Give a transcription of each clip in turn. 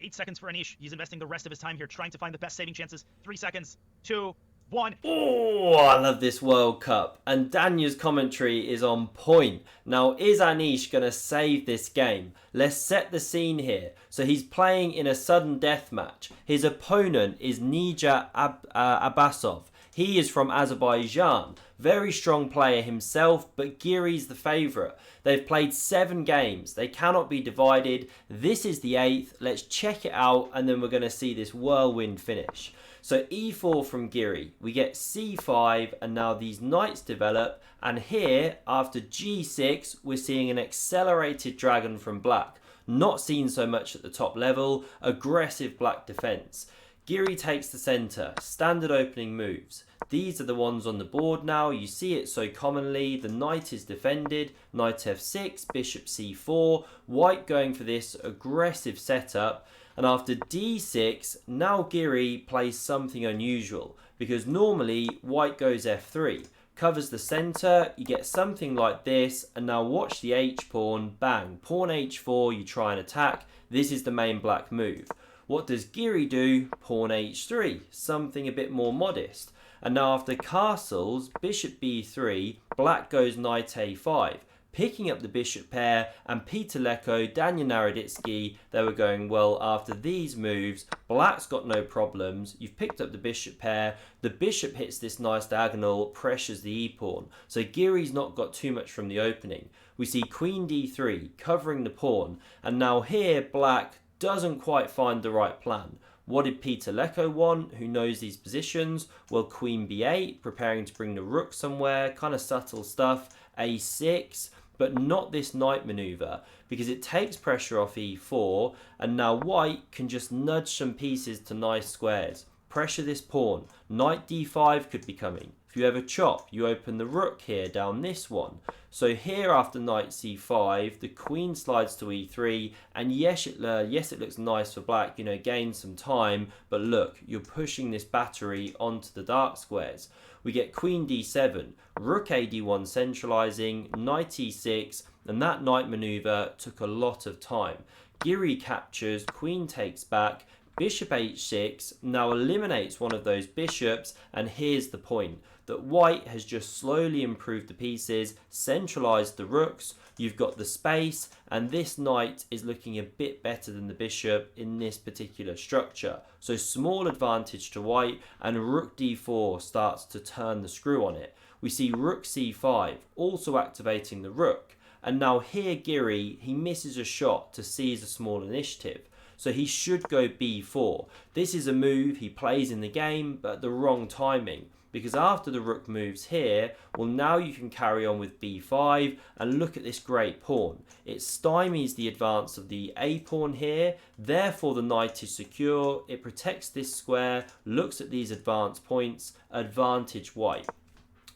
8 seconds for Anish. He's investing the rest of his time here trying to find the best saving chances. 3 seconds. 2, 1. Oh, I love this World Cup. And Danya's commentary is on point. Now, is Anish going to save this game? Let's set the scene here. So he's playing in a sudden death match. His opponent is Nija Abbasov. He is from Azerbaijan. Very strong player himself, but Giri's the favourite. They've played 7 games. They cannot be divided. This is the 8th. Let's check it out, and then we're going to see this whirlwind finish. So e4 from Giri. We get c5, and now these knights develop. And here, after g6, we're seeing an accelerated dragon from black. Not seen so much at the top level. Aggressive black defence. Giri takes the centre, standard opening moves. These are the ones on the board now, you see it so commonly. The knight is defended, knight f6, bishop c4, white going for this aggressive setup. And after d6, now Giri plays something unusual, because normally white goes f3, covers the centre, you get something like this, and now watch the h-pawn, bang, pawn h4, you try and attack. This is the main black move. What does Giri do? Pawn h3, something a bit more modest. And now after castles, bishop b3, black goes knight a5, picking up the bishop pair, and Peter Leko, Daniel Naroditsky, they were going, well, after these moves, black's got no problems, you've picked up the bishop pair, the bishop hits this nice diagonal, pressures the e-pawn. So Giri's not got too much from the opening. We see queen d3, covering the pawn, and now here, black doesn't quite find the right plan. What did Peter Leko want, who knows these positions? Well, queen b8, preparing to bring the rook somewhere, kind of subtle stuff, a6, but not this knight maneuver, because it takes pressure off e4, and now white can just nudge some pieces to nice squares. Pressure this pawn. Knight d5 could be coming. If you ever chop, you open the rook here down this one. So here after knight c5, the queen slides to e3, and yes, it looks nice for black, gain some time, but look, you're pushing this battery onto the dark squares. We get queen d7, rook a d1 centralizing, knight e6, and that knight maneuver took a lot of time. Giri captures, queen takes back, bishop h6 now eliminates one of those bishops, and here's the point, that white has just slowly improved the pieces, centralized the rooks, you've got the space, and this knight is looking a bit better than the bishop in this particular structure. So small advantage to white, and rook d4 starts to turn the screw on it. We see rook c5 also activating the rook, and now here Giri, he misses a shot to seize a small initiative. So he should go b4. This is a move he plays in the game, but at the wrong timing. Because after the rook moves here, well, now you can carry on with b5, and look at this great pawn. It stymies the advance of the a pawn here, therefore the knight is secure, it protects this square, looks at these advance points, advantage white.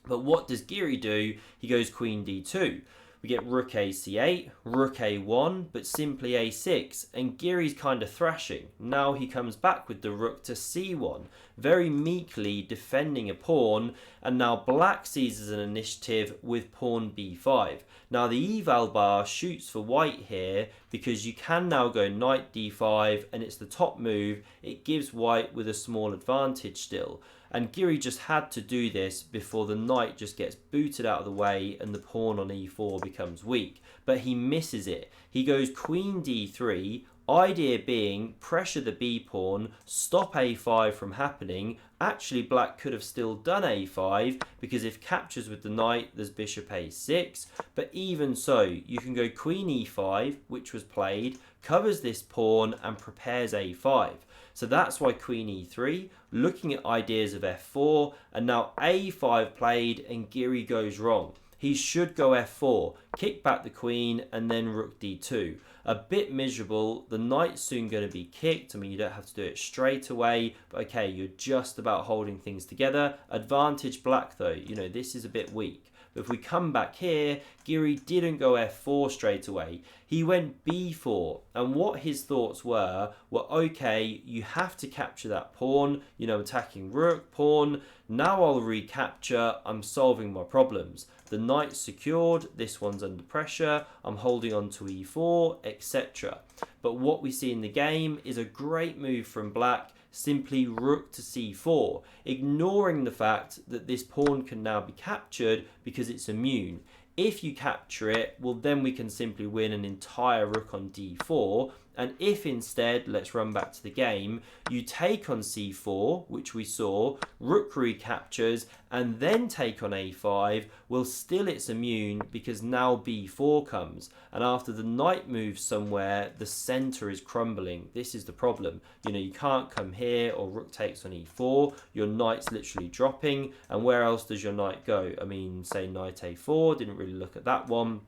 But what does Giri do? He goes queen d2. We get rook a8, rook a1, but simply a6, and Giri's kind of thrashing. Now he comes back with the rook to c1, very meekly defending a pawn, and now black seizes an initiative with pawn b5. Now the eval bar shoots for white here, because you can now go knight d5, and it's the top move. It gives white with a small advantage still. And Giri just had to do this before the knight just gets booted out of the way and the pawn on e4 becomes weak. But he misses it. He goes queen d3, idea being pressure the b pawn, stop a5 from happening. Actually, black could have still done a5, because if captures with the knight, there's bishop a6. But even so, you can go queen e5, which was played, covers this pawn and prepares a5. So that's why queen e3, looking at ideas of f4, and now a5 played, and Giri goes wrong. He should go f4, kick back the queen, and then rook d2. A bit miserable, the knight's soon going to be kicked. I mean, you don't have to do it straight away, but okay, you're just about holding things together. Advantage black though, this is a bit weak. But if we come back here, Giri didn't go f4 straight away. He went b4, and what his thoughts were, okay, you have to capture that pawn, attacking rook, pawn. Now I'll recapture, I'm solving my problems. The knight's secured, this one's under pressure, I'm holding on to e4, etc. But what we see in the game is a great move from black, simply rook to c4, ignoring the fact that this pawn can now be captured because it's immune. If you capture it, well then we can simply win an entire rook on d4, and if instead, let's run back to the game, you take on c4, which we saw, rook recaptures, and then take on a5, well still it's immune because now b4 comes, and after the knight moves somewhere, the centre is crumbling. This is the problem. You know, you can't come here, or rook takes on e4, your knight's literally dropping, and where else does your knight go? I mean, say knight a4, didn't really look at that one.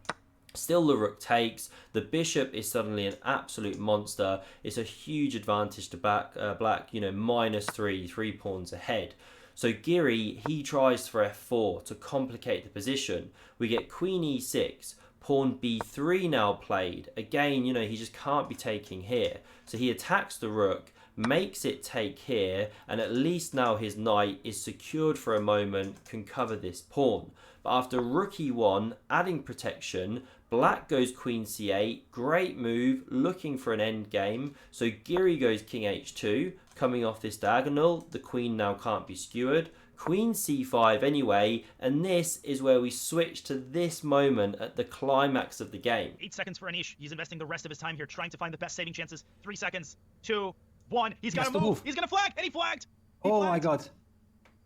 Still the rook takes, the bishop is suddenly an absolute monster. It's a huge advantage to black, you know, -3, 3 pawns ahead. So Giri, he tries for f4 to complicate the position. We get queen e6, pawn b3 now played. Again, you know, he just can't be taking here. So he attacks the rook, makes it take here, and at least now his knight is secured for a moment, can cover this pawn. But after rook e1, adding protection, black goes queen c8, great move, looking for an end game. So Giri goes king h2, coming off this diagonal, the queen now can't be skewered. Queen c5 anyway, and this is where we switch to this moment at the climax of the game. 8 seconds for Anish. He's investing the rest of his time here trying to find the best saving chances. 3 seconds, 2, 1. He's got to move. He's going to flag, and he flagged. Oh my god.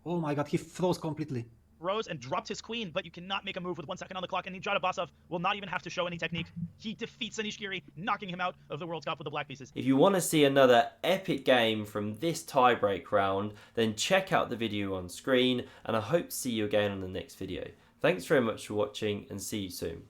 Oh my god, he froze completely. Rose and dropped his queen, but you cannot make a move with 1 second on the clock, and Nijat Abbasov will not even have to show any technique. He defeats Anish Giri, knocking him out of the World Cup with the black pieces. If you want to see another epic game from this tiebreak round, then check out the video on screen, and I hope to see you again on the next video. Thanks very much for watching, and see you soon.